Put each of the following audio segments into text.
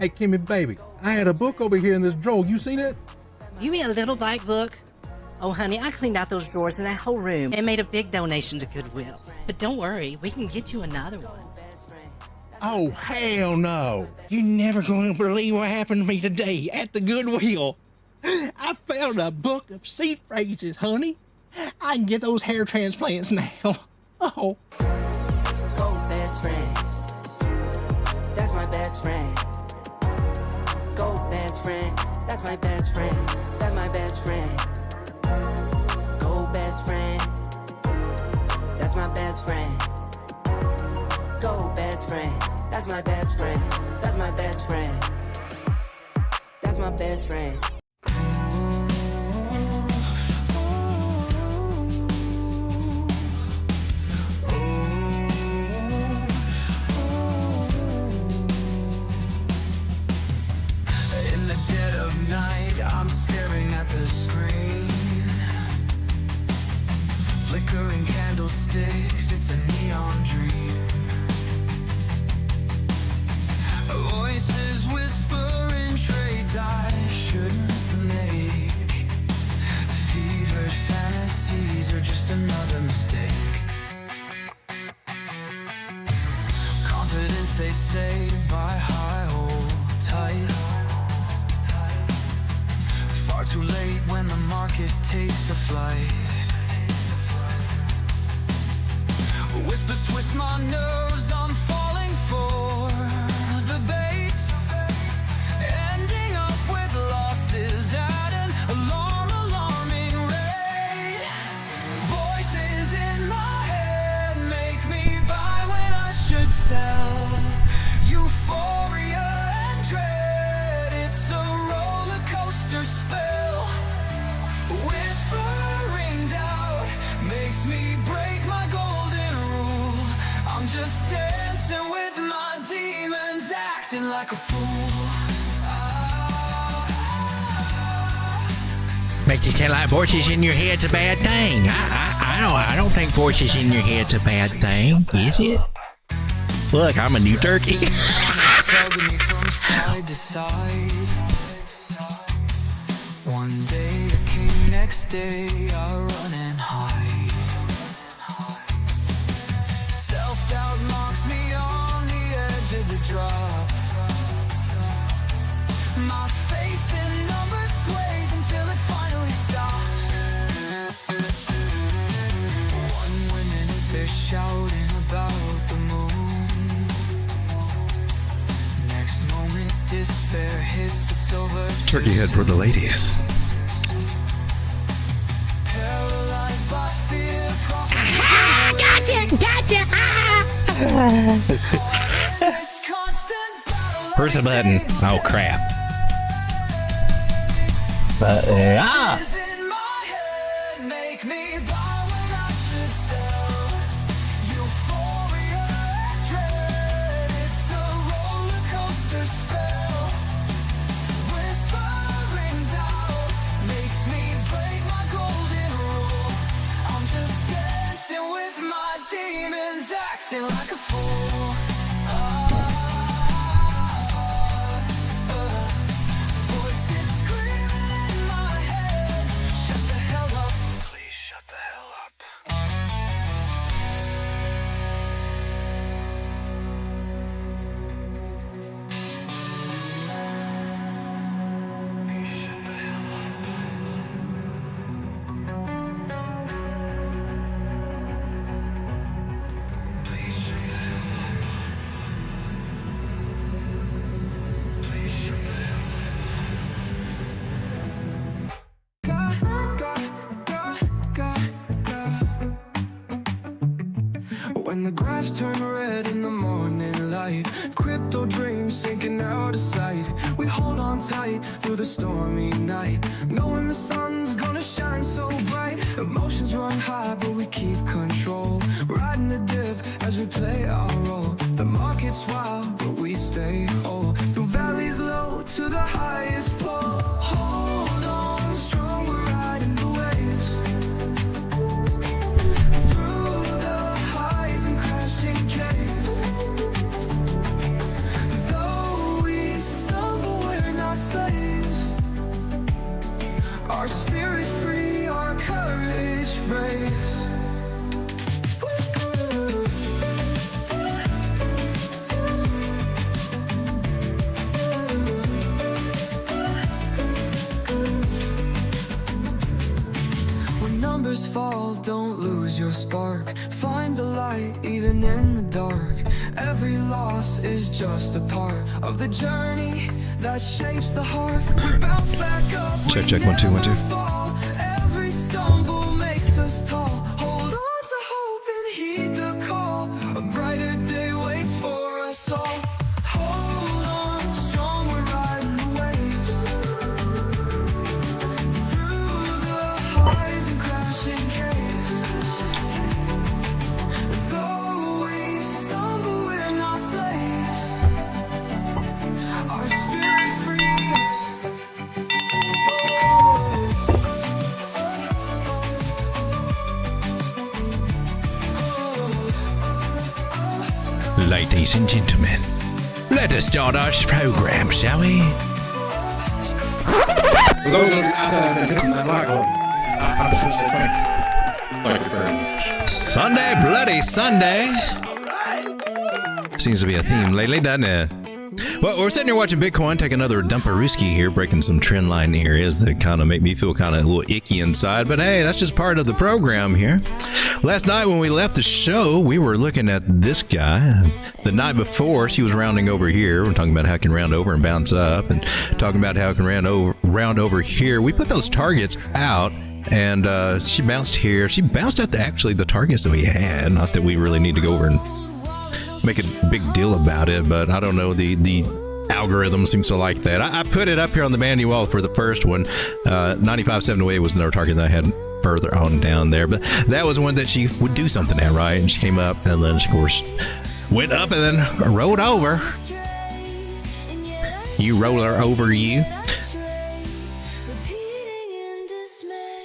Hey, Kimmy, baby, I had a book over here in this drawer. You seen it? You mean a little black book? Oh, honey, I cleaned out those drawers in that whole room and made a big donation to Goodwill. But don't worry, we can get you another one. Oh, hell no. You're never going to believe what happened to me today at the Goodwill. I found a book of seed phrases, honey. I can get those hair transplants now. Oh. Go best friend. That's my best friend. Go best friend. That's my best friend. That's my best friend. Go best friend. That's my best friend. Go best friend. That's my best friend. That's my best friend. That's my best friend. I'm staring at the screen, flickering candlesticks, it's a neon dream. Voices whispering trades I shouldn't make. Fevered fantasies are just another mistake. Confidence, they say, buy high, hold tight. Far too late when the market takes a flight. Whispers twist my nerves, I'm falling for the bait, ending up with losses at an alarming rate. Voices in my head make me buy when I should sell. Euphoria and dread, it's a roller coaster spell. Whispering doubt makes me break my golden rule. I'm just dancing with my demons, acting like a fool. Makes it sound like voices in your head's a bad thing. I don't think voices in your head's a bad thing, is it? Look, I'm a new turkey. Tugging me from side to side. One day a king, next day I run and hide. Self-doubt knocks me on the edge of the drop. My faith in numbers sways until it finally stops. One minute they're shouting about the moon. Next moment despair hits, it's over. Turkey head for the ladies. Paralyzed by fear, Gotcha! this constant battle. Where's the button? Oh crap. Voices in my head make me buy when I should sell. Euphoria and dread, it's a roller coaster spell. Whispering doubt makes me break my golden rule. I'm just dancing with my demons, acting like a fool. Voices screaming in my head, shut the hell up. Please shut the hell up. Please shut the hell up. Please shut the hell up. Please shut the hell up. When the graphs turn red in the morning light, crypto dreams sinking out of sight. We hold on tight through the stormy night, knowing the sun's gonna shine so bright. Emotions run high, but we keep control, riding the dip as we play our role. The market's wild, but we stay whole, through valleys low to the highest pole. Hold on strong, we're riding the waves, through the highs and crashing caves. Though we stumble When numbers fall, don't lose your spark. Find the light even in the dark. Every loss is just a part of the journey that shapes the heart. We bounce back up. Check 1 2 1 2. Every stumble makes us tall. Hold on to hope and heed the call. A brighter day waits for us all. Hold on, strong, we're riding the waves. Through the highs and crashing caves. Though we stumble, we're not slaves. Our spirit frees. Ladies and gentlemen, let us start our program, shall we? For those of you out there that hitting that like button, I just want to say thank you very much. Sunday, bloody Sunday. Seems to be a theme lately, doesn't it? Well, we're sitting here watching Bitcoin take another dumparooski here, breaking some trend line areas that kind of make me feel kind of a little icky inside. But hey, that's just part of the program here. Last night when we left the show, we were looking at this guy. The night before, she was rounding over here. We're talking about how it can round over and bounce up, and talking about how it can round over here. We put those targets out, and she bounced here. She bounced at actually the targets that we had. Not that we really need to go over and make a big deal about it, but I don't know, the algorithm seems to like that. I put it up here on the manual for the first one. 95.708 was another target that I had further on down there, but that was one that she would do something at, right? And she came up, and then, of course, went up and then rolled over. You roller over you.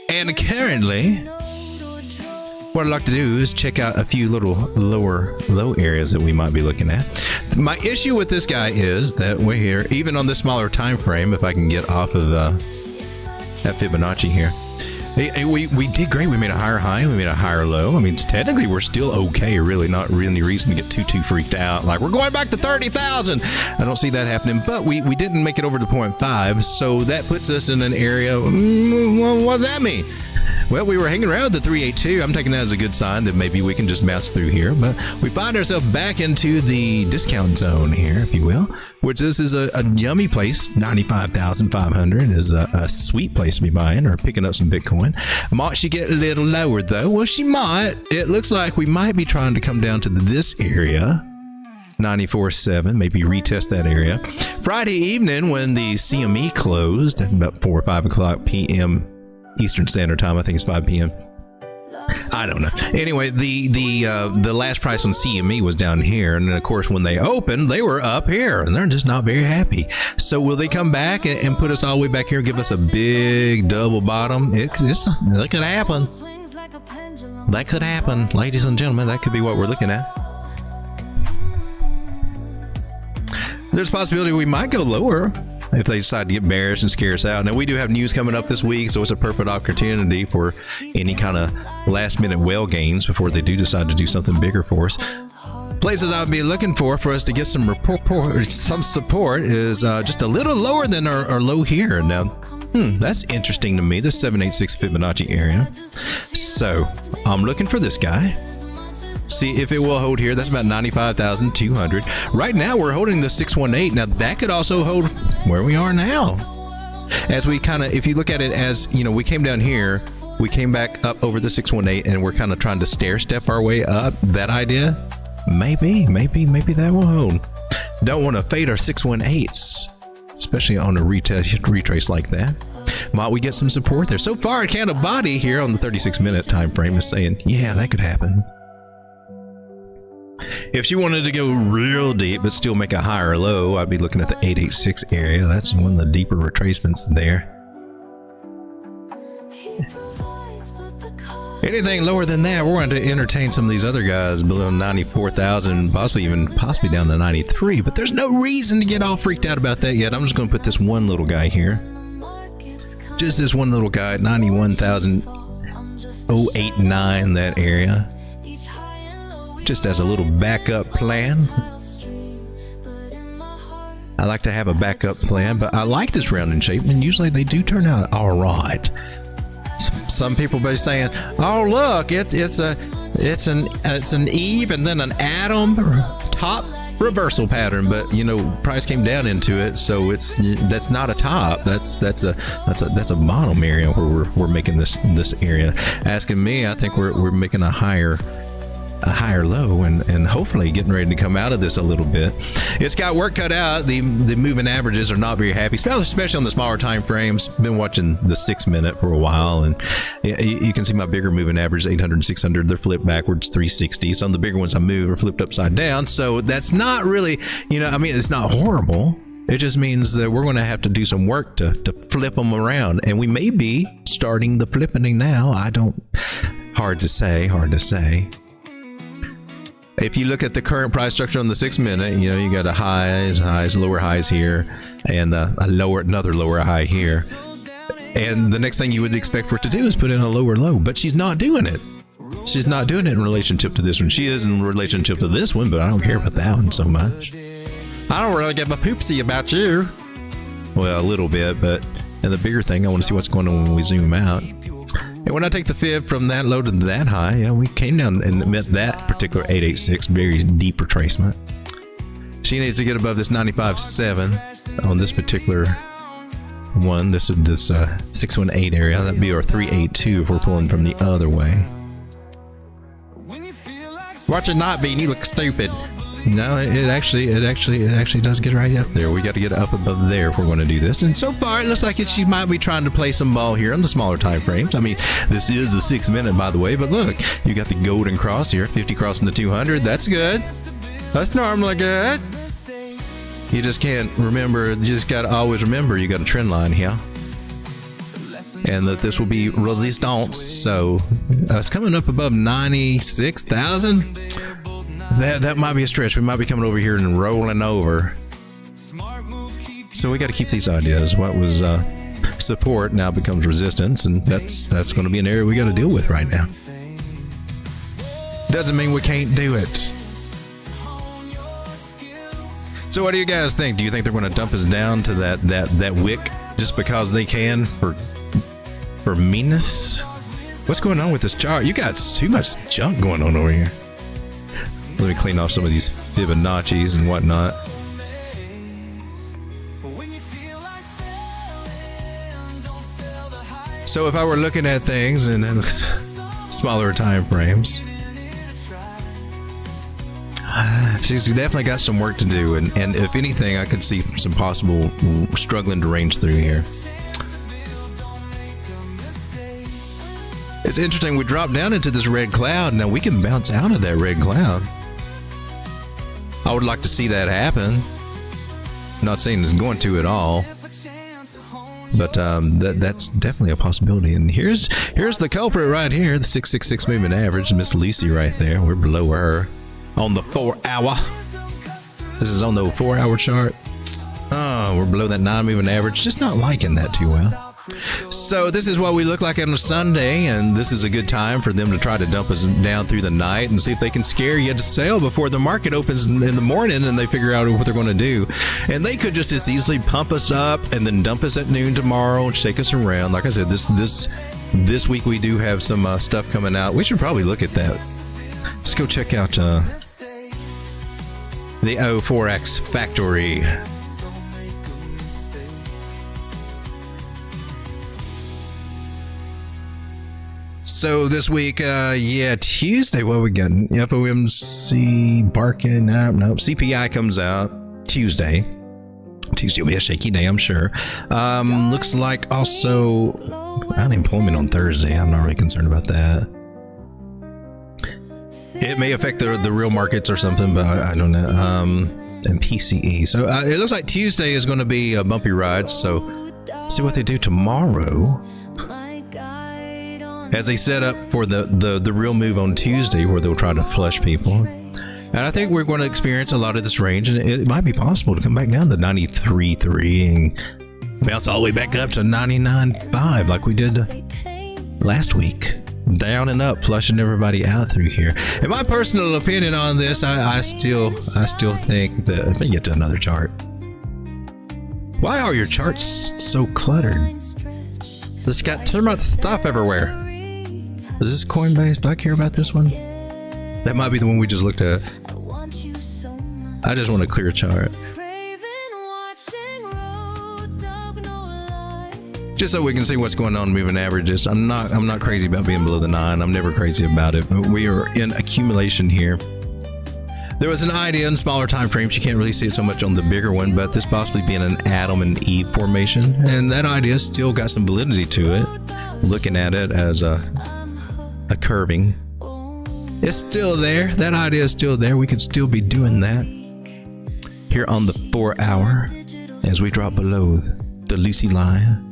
And currently, what I'd like to do is check out a few little low areas that we might be looking at. My issue with this guy is that we're here, even on this smaller time frame, if I can get off of that Fibonacci here. We did great. We made a higher high. We made a higher low. I mean, technically, we're still okay. Really, not really reason to get too freaked out. Like, we're going back to 30,000. I don't see that happening. But we didn't make it over to 0.5. So that puts us in an area. What does that mean? Well, we were hanging around the 382. I'm taking that as a good sign that maybe we can just bounce through here. But we find ourselves back into the discount zone here, if you will, which this is a yummy place. 95,500 is a sweet place to be buying or picking up some Bitcoin. Might she get a little lower, though? Well, she might. It looks like we might be trying to come down to this area. 94.7, maybe retest that area. Friday evening when the CME closed at about 4 or 5 o'clock p.m. Eastern Standard Time. I think it's 5 p.m. I don't know. Anyway, the last price on CME was down here, and then of course when they opened, they were up here, and they're just not very happy. So will they come back and put us all the way back here, and give us a big double bottom? That could happen. That could happen, ladies and gentlemen. That could be what we're looking at. There's a possibility we might go lower if they decide to get bearish and scare us out. Now, we do have news coming up this week, so it's a perfect opportunity for any kind of last-minute whale gains before they do decide to do something bigger for us. Places I would be looking for us to get some support is just a little lower than our low here. Now, that's interesting to me, the 786 Fibonacci area. So, I'm looking for this guy. See if it will hold here. That's about 95,200. Right now, we're holding the 618. Now, that could also hold where we are now. As we kind of, if you look at it as, you know, we came down here, we came back up over the 618, and we're kind of trying to stair step our way up. That idea, maybe that will hold. Don't want to fade our 618s, especially on a retrace like that. Might we get some support there? So far, Candle Body here on the 36-minute time frame is saying, yeah, that could happen. If she wanted to go real deep but still make a higher low, I'd be looking at the 886 area. That's one of the deeper retracements there. Anything lower than that, we're going to entertain some of these other guys below 94,000, possibly down to 93. But there's no reason to get all freaked out about that yet. I'm just going to put this one little guy here. Just this one little guy at 91,089, that area. Just as a little backup plan. I like to have a backup plan, but I like this rounding shape, and usually they do turn out all right. some people be saying, "Oh, look, it's an Eve and then an atom top reversal pattern," but you know, price came down into it, so that's not a top. That's a bottom area where we're making this area. Asking me, I think we're making a higher low and hopefully getting ready to come out of this a little bit. It's got work cut out. The moving averages are not very happy, especially on the smaller time frames. Been watching the 6 minute for a while, and you can see my bigger moving average 800 and 600. They're flipped backwards 360. Some of the bigger ones I move are flipped upside down. So that's not really, I mean, it's not horrible. It just means that we're going to have to do some work to flip them around, and we may be starting the flipping now. Hard to say. If you look at the current price structure on the 6 minute, you got a highs, lower highs here, and another lower high here. And the next thing you would expect for it to do is put in a lower low, but she's not doing it. She's not doing it in relationship to this one. She is in relationship to this one, but I don't care about that one so much. I don't really give a poopsie about you. Well, a little bit, and the bigger thing, I want to see what's going on when we zoom out. And when I take the fib from that low to that high, we came down and met that particular 886, very deep retracement. She needs to get above this 95.7 on this particular one. This 618 area. That'd be our 382 if we're pulling from the other way. Watch it not be, you look stupid. No, it actually does get right up there. We got to get up above there if we're going to do this. And so far, it looks like she might be trying to play some ball here on the smaller time frames. I mean, this is the 6 minute, by the way. But look, you got the golden cross here, 50 crossing the 200. That's good. That's normally good. You just can't remember. You just got to always remember you got a trend line here, and that this will be resistance. So it's coming up above 96,000. That might be a stretch. We might be coming over here and rolling over. So we got to keep these ideas. What was support now becomes resistance, and that's going to be an area we got to deal with right now. Doesn't mean we can't do it. So what do you guys think? Do you think they're going to dump us down to that wick just because they can for meanness? What's going on with this chart? You got too much junk going on over here. Let me clean off some of these Fibonacci's and whatnot. So if I were looking at things in smaller time frames, she's definitely got some work to do. And if anything, I could see some possible struggling to range through here. It's interesting. We drop down into this red cloud. Now we can bounce out of that red cloud. I would like to see that happen. Not saying it's going to at all, but that's definitely a possibility. And here's the culprit right here, the 666 moving average, Miss Lucy right there. We're below her on the 4 hour. This is on the 4 hour chart. Oh, we're below that 9 moving average. Just not liking that too well. So this is what we look like on a Sunday, and this is a good time for them to try to dump us down through the night and see if they can scare you to sell before the market opens in the morning and they figure out what they're going to do. And they could just as easily pump us up and then dump us at noon tomorrow and shake us around. Like I said, this week we do have some stuff coming out. We should probably look at that. Let's go check out the O4X Factory. So this week, Tuesday, what we got? FOMC, barking, no, CPI comes out Tuesday. Tuesday will be a shaky day, I'm sure. Looks like also unemployment on Thursday. I'm not really concerned about that. It may affect the real markets or something, but I don't know. And PCE. So it looks like Tuesday is going to be a bumpy ride. So see what they do tomorrow. As they set up for the real move on Tuesday, where they'll try to flush people. And I think we're going to experience a lot of this range, and it might be possible to come back down to 93.3 and bounce all the way back up to 99.5 like we did last week. Down and up, flushing everybody out through here. In my personal opinion on this, I still think that, let me get to another chart. Why are your charts so cluttered? It's got too much stuff everywhere. Is this Coinbase? Do I care about this one? That might be the one we just looked at. I just want a clear chart. Just so we can see what's going on moving averages. I'm not crazy about being below the 9. I'm never crazy about it. But we are in accumulation here. There was an idea in smaller time frames. You can't really see it so much on the bigger one, but this possibly being an Adam and Eve formation, and that idea still got some validity to it. Looking at it as a curving, it's still there. That idea is still there. We could still be doing that here on the 4 hour as we drop below the Lucy line.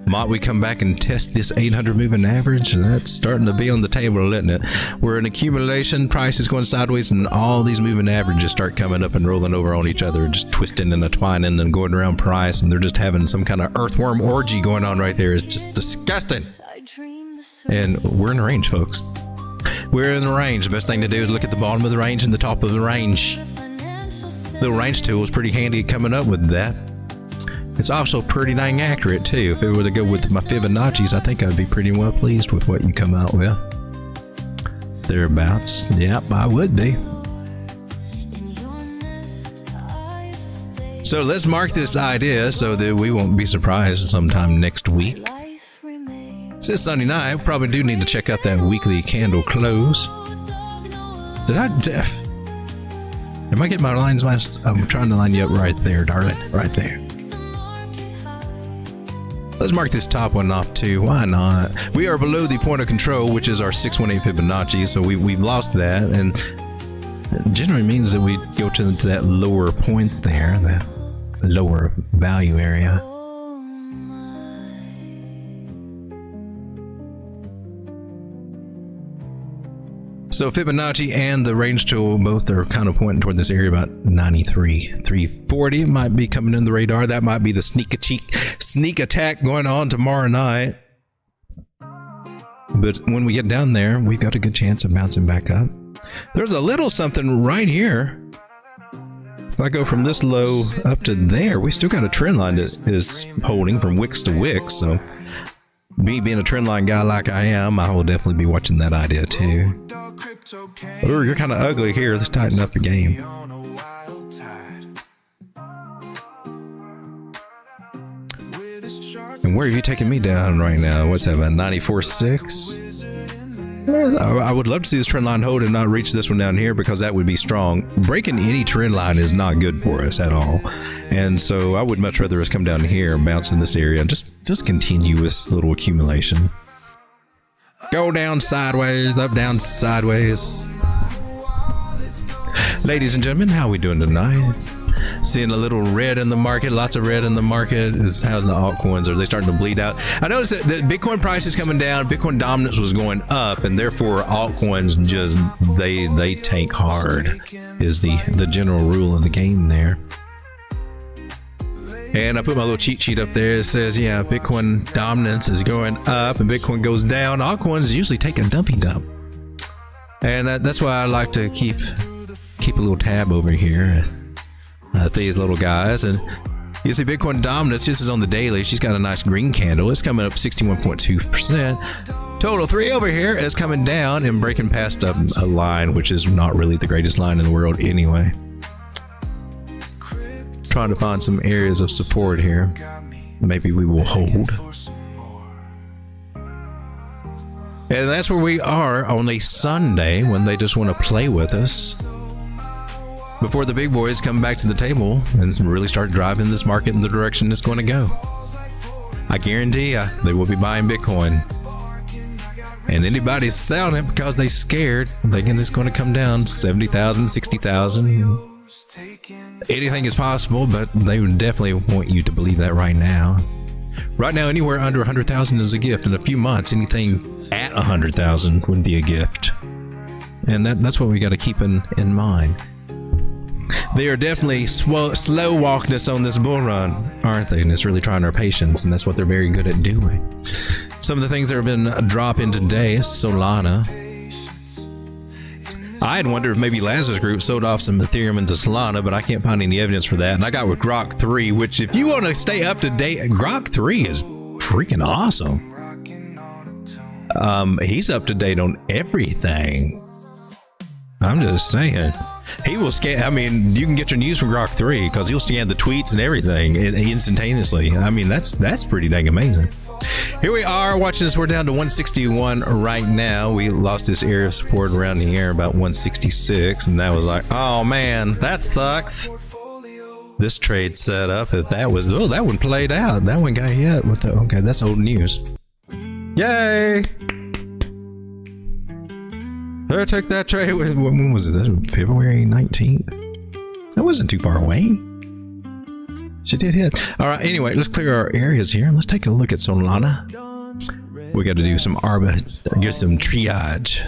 Might we come back and test this 800 moving average? That's starting to be on the table, isn't it? We're in accumulation, price is going sideways, and all these moving averages start coming up and rolling over on each other, just twisting and twining and going around price, and they're just having some kind of earthworm orgy going on right there. It's just disgusting. And we're in the range, folks. We're in the range. The best thing to do is look at the bottom of the range and the top of the range. Little range tool is pretty handy coming up with that. It's also pretty dang accurate too. If it were to go with my Fibonacci's, I think I'd be pretty well pleased with what you come out with. Thereabouts. Yep, I would be. So let's mark this idea so that we won't be surprised sometime next week. Since Sunday night, we probably do need to check out that weekly candle close. Am I getting my lines? I'm trying to line you up right there, darling. Right there. Let's mark this top one off too. Why not? We are below the point of control, which is our 618 Fibonacci, so we've lost that, and it generally means that we go to that lower point there, the lower value area. So Fibonacci and the range tool both are kind of pointing toward this area about 93, 340 might be coming in the radar. That might be the sneak attack going on tomorrow night. But when we get down there, we've got a good chance of bouncing back up. There's a little something right here. If I go from this low up to there, we still got a trend line that is holding from wicks to wicks. So me being a trend line guy like I am, I will definitely be watching that idea too. Oh, you're kind of ugly here. Let's tighten up the game. And where are you taking me down right now? What's that, about 94.6? I would love to see this trend line hold and not reach this one down here, because that would be strong. Breaking any trend line is not good for us at all. And so I would much rather us come down here and bounce in this area and just continue with little accumulation. Go down sideways, up, down, sideways. Ladies and gentlemen, how are we doing tonight? Seeing a little red in the market, lots of red in the market. How's the altcoins? Are they starting to bleed out? I noticed that the Bitcoin price is coming down. Bitcoin dominance was going up, and therefore altcoins just they tank hard is the general rule of the game there. And I put my little cheat sheet up there. It says, yeah, Bitcoin dominance is going up and Bitcoin goes down. Altcoins usually take a dumpy dump. And that's why I like to keep a little tab over here at these little guys. And you see Bitcoin dominance, this is on the daily. She's got a nice green candle. It's coming up 61.2%. Total 3 over here is coming down and breaking past a line, which is not really the greatest line in the world anyway. Trying to find some areas of support here. Maybe we will hold. And that's where we are on a Sunday, when they just want to play with us before the big boys come back to the table and really start driving this market in the direction it's going to go. I guarantee you, they will be buying Bitcoin. And anybody's selling it because they're scared, thinking it's going to come down 70,000, 60,000. Anything is possible, but they would definitely want you to believe that right now. Right now, anywhere under 100,000 is a gift. In a few months, anything at 100,000 would be a gift. And that's what we got to keep in mind. They are definitely slow walking us on this bull run, aren't they? And it's really trying our patience, and that's what they're very good at doing. Some of the things that have been dropping today is Solana. I had wondered if maybe Lazarus Group sold off some Ethereum into Solana, but I can't find any evidence for that. And I got with Grok 3, which if you want to stay up to date, Grok 3 is freaking awesome. He's up to date on everything. I'm just saying. He will scan. I mean, you can get your news from Grok 3 because he'll scan the tweets and everything instantaneously. I mean, that's pretty dang amazing. Here we are watching this. We're down to 161 right now. We lost this area of support around the air about 166, and that was like, oh man, that sucks. This trade set up. If that was, oh, that one played out. That one got hit with the, okay, that's old news. Yay! I took that trade with, when was it? February 19th? That wasn't too far away. She did hit. All right, anyway, let's clear our areas here. Let's take a look at Solana. We got to do some get some triage.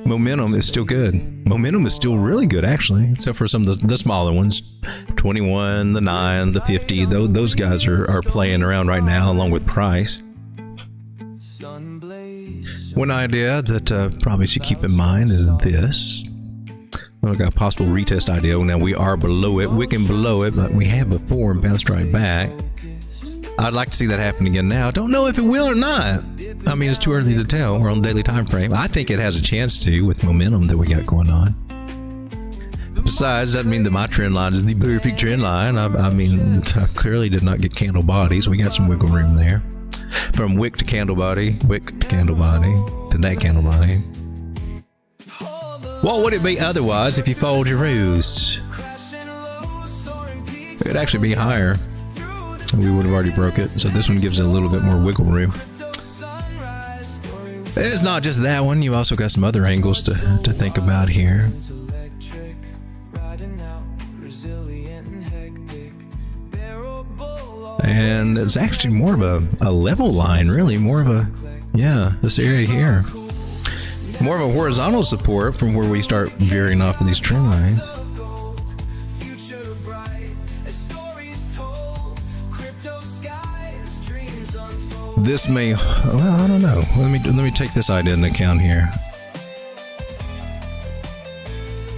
Momentum is still good. Momentum is still really good, actually, except for some of the smaller ones. 21, the 9, the 50. Those guys are playing around right now, along with price. One idea that probably should keep in mind is this. We've got a possible retest idea. Now we are below it, wicking below it, but we have before and bounced right back. I'd like to see that happen again now. Don't know if it will or not. I mean, it's too early to tell. We're on daily time frame. I think it has a chance to with momentum that we got going on. Besides, that means that my trend line is the perfect trend line. I mean, I clearly did not get candle bodies. We got some wiggle room there. From wick to candle body, wick to candle body, to that candle body. What would it be otherwise if you followed your rules? It would actually be higher. We would have already broke it. So this one gives it a little bit more wiggle room. It's not just that one. You also got some other angles to think about here. And it's actually more of a level line, really. More of a, yeah, this area here. More of a horizontal support from where we start veering off of these trend lines. This may, well, I don't know. Let me take this idea into account here.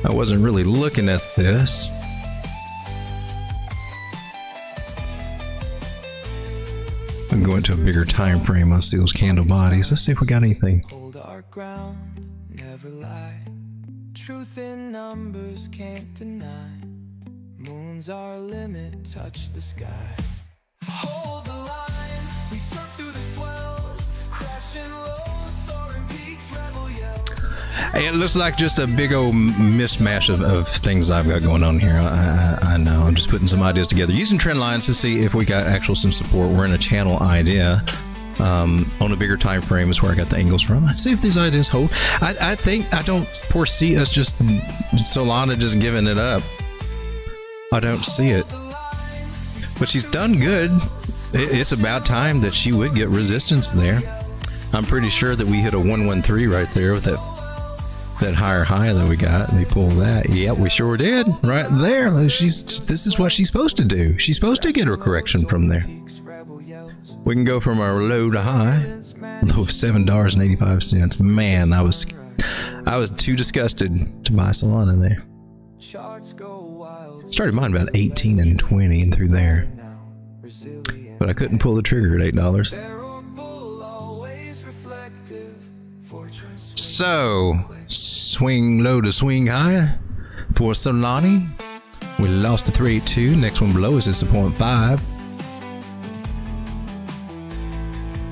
I wasn't really looking at this. I'm going to a bigger time frame. Let's see those candle bodies. Let's see if we got anything. Hold our ground, never lie. Truth in numbers can't deny. Moon's our limit, touch the sky. Hold the line, we surf through the swells, crashing low, soaring peaks, rebel yells. It looks like just a big old mismatch of things I've got going on here. I know. I'm just putting some ideas together. Using trend lines to see if we got some support. We're in a channel idea. On a bigger time frame is where I got the angles from. Let's see if these ideas hold. I think I don't foresee us just Solana just giving it up. I don't see it. But she's done good. It's about time that she would get resistance there. I'm pretty sure that we hit a 113 right there with that higher high that we got. And we pull that. Yep, we sure did. Right there. This is what she's supposed to do. She's supposed to get her correction from there. We can go from our low to high. Low of $7.85. Man, I was too disgusted to buy Solana there. Started mine about 18 and 20 and through there. But I couldn't pull the trigger at $8. So, swing low to swing high for Solana. We lost to 382. Next one below us is the 0.5.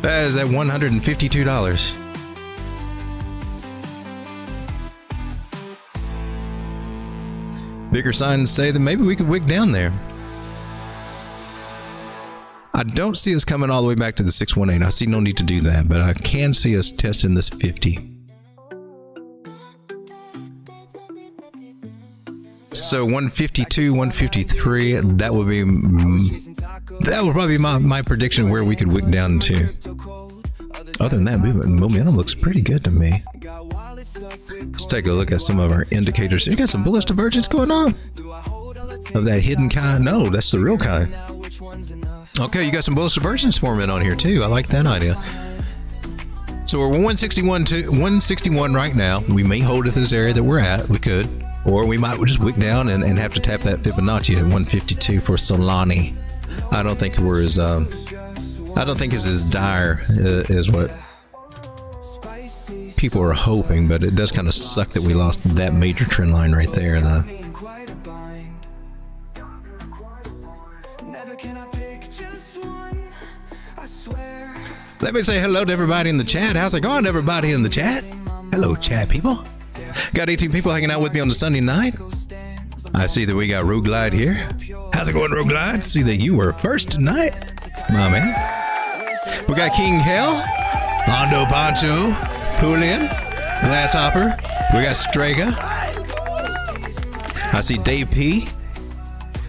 That is at $152. Bigger signs say that maybe we could wick down there. I don't see us coming all the way back to the 618. I see no need to do that, but I can see us testing this 50. So 152, 153, that would probably be my prediction where we could wick down to. Other than that, momentum looks pretty good to me. Let's take a look at some of our indicators. You got some bullish divergence going on? Of that hidden kind? No, that's the real kind. Okay, you got some bullish divergence forming on here too. I like that idea. So we're 161 to 161 right now. We may hold at this area that we're at. We could. Or we might just wick down and have to tap that Fibonacci at 152 for Solana. I don't think we're as I don't think it's as dire as what people are hoping, but it does kind of suck that we lost that major trend line right there, though. Let me say hello to everybody in the chat. How's it going, everybody in the chat? Hello, chat people. Got 18 people hanging out with me on the Sunday night. I see that we got Roguelite here. How's it going, Roguelite? See that you were first tonight, my man. We got King Hell, Hondo Poncho, Julian, Glasshopper. We got Strega. I see Dave P.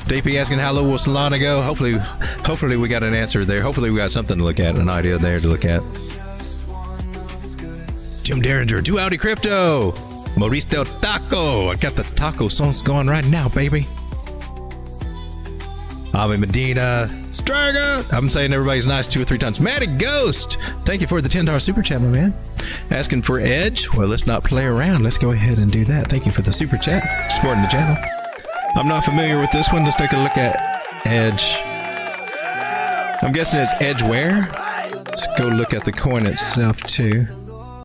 Dave P asking how low will Solana go. Hopefully we got an answer there. Hopefully we got something to look at, an idea there to look at. Jim Derringer, Do Audi Crypto. Maurice Del Taco. I got the taco songs going right now, baby. Avi Medina. Strega. I'm saying everybody's nice 2 or 3 times. Matty Ghost. Thank you for the $10 super chat, my man. Asking for Edge. Well, let's not play around. Let's go ahead and do that. Thank you for the super chat. Supporting the channel. I'm not familiar with this one. Let's take a look at Edge. I'm guessing it's Edge where? Let's go look at the coin itself, too.